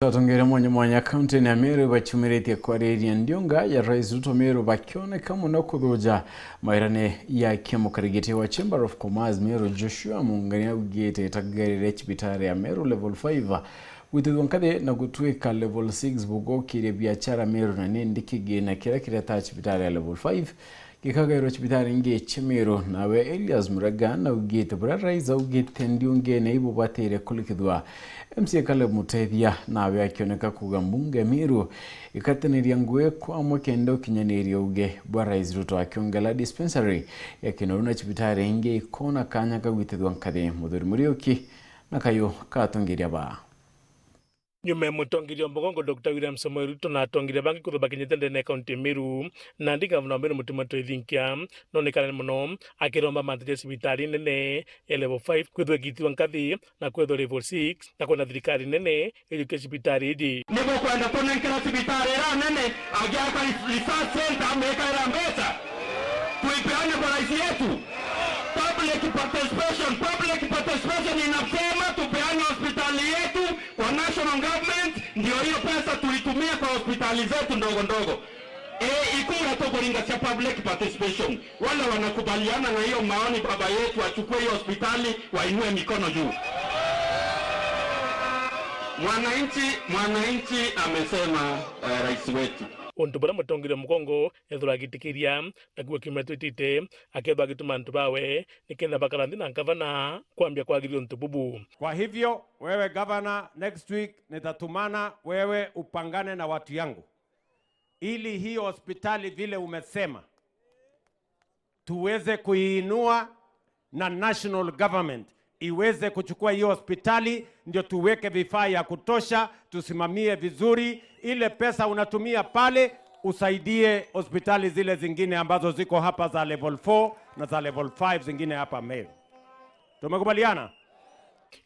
Tongera mwanya kaunti na Meru bachumirite kwa reri ndionga ya Rais Ruto Meru bakioneka muno kuthuja mairane ya kiamukarigite wa Chamber of Commerce Meru Joshua Mungania ugete tagarire chibitare ya Meru level 5 withunkathe na gutwika level 6 bugokire biachara Meru na nindikige na kira ta chibitare ya level 5 gikagairo chibitare nge Meru nawe Elias Muraga na ugete Rais ugete ndionge na ibo batere kulikithwa MC Caleb Mutethia nawe akioneka kuga mbunge Meru ikateneria ngwe kwa mwekendo kinyaneria uge bwa Rais Ruto akiongela dispensary ya Kinaruna chibitare inge ikona kanya kagwitithwa nkathe Muthuri Muriuki na kayo katongiria ba Nyume mutongirio mbogongo Dr. William Samoei Ruto na atongiria bangi kuthoba kinyetende na county Meru na ndinga muna Meru mutima twithinkia nonekana muno akiromba manthije cibitari nene level 5 kwithwe gitwa nkathi na kwithwe level 6 na kwenda thirikari nene ijuke cibitari iji nigo kwenda kunenkera cibitari ra nene agiaka research center ameka ira mbesa tuipeane kwa rais yetu. Public participation inasema tupeane hospitali yetu kwa national government, ndio hiyo pesa tuitumie kwa hospitali zetu ndogo ndogo. Ikura to kuringa cha public participation. Wale wanakubaliana na hiyo maoni, baba yetu achukue hiyo hospitali wainue mikono juu. Mwananchi amesema rais wetu untu bara mutongire mugongo ethura gitikiria na kuwa kimetwitite akethwa gituma ntu bawe nikenda bakaranthi na gavana kwambia kwagirio ntu bubu. Kwa hivyo wewe gavana, next week nitatumana wewe upangane na watu yangu ili hii hospitali vile umesema tuweze kuiinua na national government iweze kuchukua hiyo hospitali, ndio tuweke vifaa ya kutosha, tusimamie vizuri ile pesa unatumia pale, usaidie hospitali zile zingine ambazo ziko hapa za level 4 na za level 5 zingine hapa Meru. Tumekubaliana?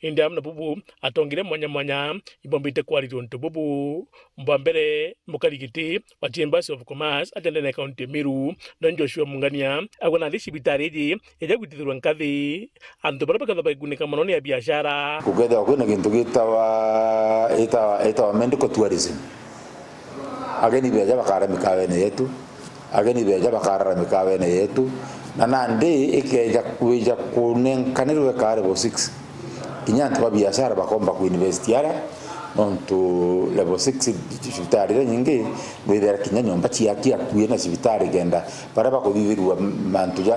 India mna bubu atongire mwanya ibombite kwa ntu bubu mbambere mukarigiti wa Chamber of Commerce atende na county Meru na Joshua Mungania agona cibitari iji eja gwitithirwa nkathi antu bara bakatha baigunika muno ni biashara kugethwa kwina gintu gitawa medical tourism. Ageni beja bakara mikawene yetu, ageni beja bakara mikawene yetu na nandi ikeja kuja kunenkanirwe kare bo 6 kinyantu ba biashara bakomba ku investiara onto level 6 cibitari nyingi gwithera kinyanyomba ciakia kuina cibitari genda bara bakuthithirwa mantu ja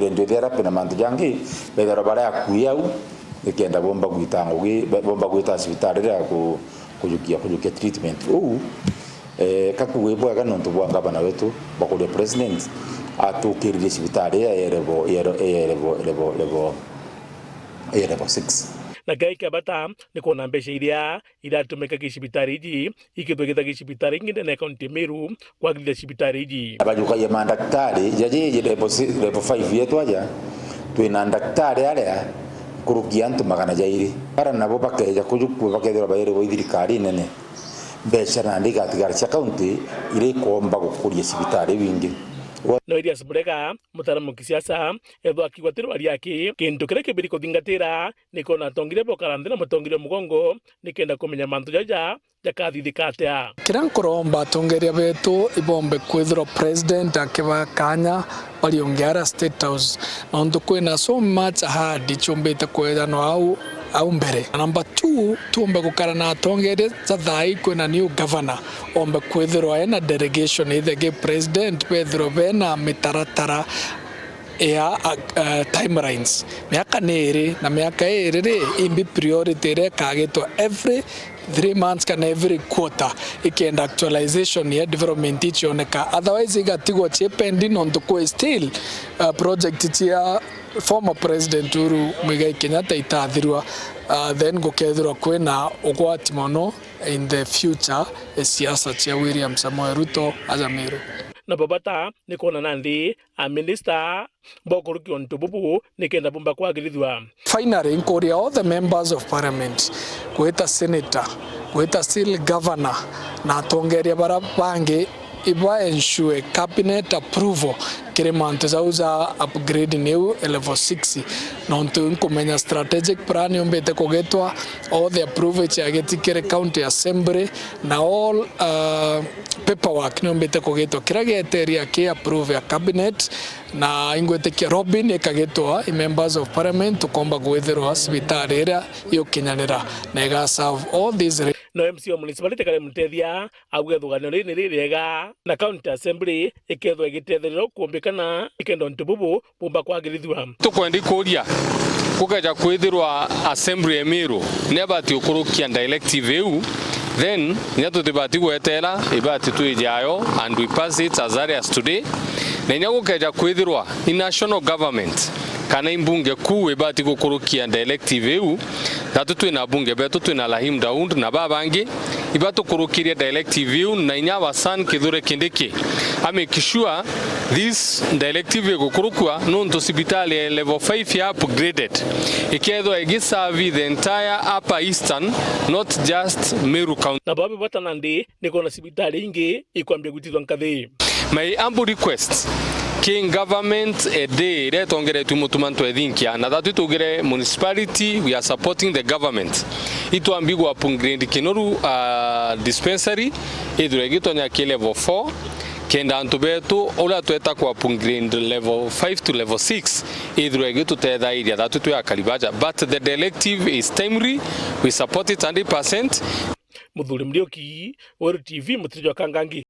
rendo therapy na mantu jangi bethera bara yakuyau ikenda bomba gwita cibitari ya kujukia treatment kakuwebwa kana ntu bwa gavana wetu bakule president atukirire cibitari ya level 6 na gaika bata ni kona mbesha iria iratumeka gicibitari iji ikithwegitha gicibitari nginde na county Meru kwagirira cibitari iji abajuka ya mandaktari jaji level 5 yetu aja twina daktari aria kurukia antu magana jairi para nabo bakeja kujuku bakethira bayire bo thirikari nene mbesha na ndiga tigara cia county ire komba gukuria cibitari wingi no Elias Muraga mutaramu kisiasa ethwa akigwatiro ari yake kintu kire kibiri kuthingatira niko na tongire bokaranthina mutongire mugongo nikenda kumenya mantu jaja jakathithikatea kirankoromba tongeria betu ibombe kwithiro president akiba kanya bali ongeara State House na ndo kwena so much hard chombete kwethano au mbere. Number 2 tuombe gukarana tongere zathai kwena new governor ombe kwithirwa ena delegation ithege president Pedro bena mitaratara ya timelines miaka nere na miaka ere imbi priority re kagetwa every 3 months kana every quarter ikenda actualization ya development ichioneka otherwise igatigwa pending on the still project tia former president Uhuru Muigai Kenyatta itathirwa then gukethirwa kwena ugwati mono in the future siasa cia William Samoei Ruto as a Meru na babata nikona nandi a minister bokoruki onto bubu nikenda bomba kwagirithwa. Finally inquiry all the members of parliament kweta senator kweta still governor na tongeria bara bange iba ensure cabinet approval kire mantu zauza upgrade new level 6 nontu nkumenya strategic plan yombete kugetwa all the approval ya getikire county assembly na all paperwork yombete kugetwa kira geteria ki approve ya cabinet na ingwetekia Robin ekagetwa members of parliament tukomba gwethirwa cibitari ira yokinyanira na ega serve all these no MC wa municipality kale mutethia agwethugano ri rega na county assembly ikethwa igitethero kuombekana ikendo ntububu bumba kwagirithwa tukwendi kuria kukaja kwithirwa assembly emiro nebati ukurukia directive eu then nyato tibati gwetera ibati tuijayo and we pass it as early as today na nyago kaja kwithirwa in national government kana imbunge kuu ibati gukurukia directive eu tatu twina bunge betu twina Rahim Daud na babangi ibatu kurukiria directive eu na inyawa san Kithure Kindiki make sure this directive gukurukwa nonto sibitali level 5 ya upgraded ikethwa igiserve the entire upper eastern not just Meru County na babu batanandi nikona sibitali ingi ikwambia gutithwa nkathi. My humble request King government a day retongere tumutumantu ethinkia na that tugire municipality we are supporting the government itu ambigwa upgrade kinoru dispensary idure gitonya ki level 4 kenda antubetu ola tweta kwa upgrade level 5 to level 6 idure gitu tetha iria that tu ya kalibaja but the directive is timely we support it 100%. Muthuri Murioki, Weru TV, Mutijwa Kangangi.